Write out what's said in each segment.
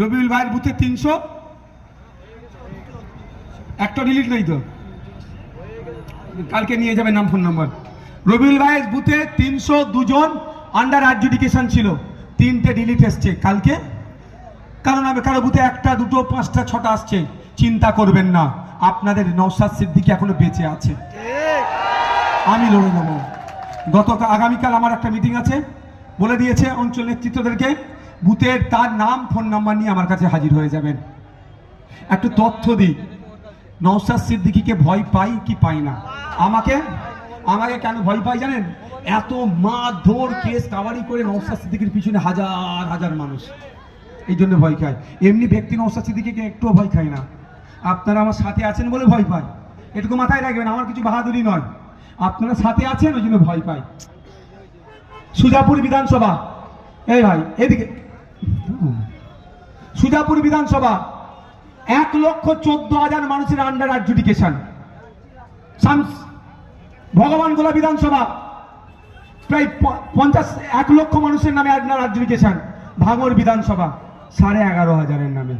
রবিউল ভাইয়ের বুথে 300, একটা ডিলিট নেই তো, কালকে নিয়ে যাবে নাম ফোন নাম্বার। রবিউল ভাইয়ের বুথে 302 জন আন্ডার অ্যাডজুডিকেশন ছিল, 3টে ডিলিট এসছে কালকে। কারণ আমি কারো বুথে 1টা 2টো 5টা 6টা আসছে, চিন্তা করবেন না, আপনাদের নওশাদ সিদ্দিকী এখনো বেঁচে আছে, আমি লড়ে নেব। আগামীকাল আমার একটা মিটিং আছে, বলে দিয়েছে অঞ্চল নেতৃত্বদেরকে, বুথের তার নাম ফোন নাম্বার নিয়ে আমার কাছে হাজির হয়ে যাবেন। একটু তথ্য দিই, নওশাদ সিদ্দিকীকে ভয় পাই কি পাই না? আমাকে কেন ভয় পাই জানেন? এত মারধর কেস কাবারি করে নওশাদ সিদ্দিকীর পিছনে হাজার হাজার মানুষ, এই জন্য ভয় খায়। এমনি ব্যক্তি নওশাদ সিদ্দিকীকে একটুও ভয় খায় না, আপনারা আমার সাথে আছেন বলে ভয় পায়, এটুকু মাথায় রাখবেন। আমার কিছু বাহাদুরি নয়, আপনারা সাথে আছেন ওই জন্য ভয় পায়। সুজাপুর বিধানসভা, এই ভাই এদিকে, সুজাপুর বিধানসভা 1,14,000 মানুষের আন্ডার অ্যাডজুডিকেশন। ভগবানগোলা বিধানসভা প্রায় 1 লক্ষ মানুষের নামে আন্ডার অ্যাডজুডিকেশন। ভাঙড় বিধানসভা 11,500 নামে,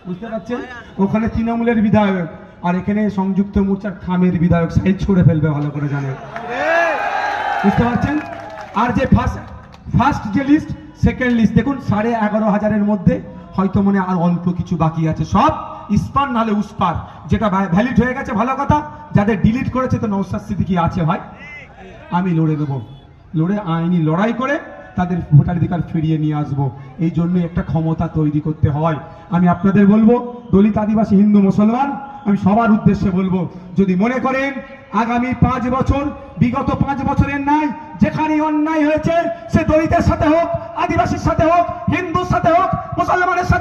বুঝতে পারছেন? ওখানে তৃণমূলের বিধায়ক আর এখানে সংযুক্ত মোর্চার খামের বিধায়ক, সাইজ ছুড়ে ফেলবে, ভালো করে জানেন, বুঝতে পারছেন? আর যে ফার্স্ট যে লিস্ট, সেকেন্ড লিস্ট দেখুন, 11,500-এর মধ্যে হয়তো মনে আর অল্প কিছু বাকি আছে, সব ইস্পার নাহলে উস্পার। যেটা ভ্যালিড হয়ে গেছে ভালো কথা, যাদের ডিলিট করেছে তো নওশাদ সিদ্দিকী আছে ভাই, আমি লড়ে দেবো, লড়ে আইনি লড়াই করে তাদের ভোটাধিকার ফিরিয়ে নিয়ে আসবো। এই জন্য একটা ক্ষমতা তৈরি করতে হয়। আমি আপনাদের বলবো, দলিত, আদিবাসী, হিন্দু, মুসলমান, আমি সবার উদ্দেশ্যে বলবো, যদি মনে করেন আগামী 5 বছর বিগত 5 বছরের নাই, যেখানে অন্যায় হয়েছে সে দলিতের সাথে হোক, আদিবাসীর সাথে হোক, হিন্দুর সাথে হোক, মুসলমানের সাথে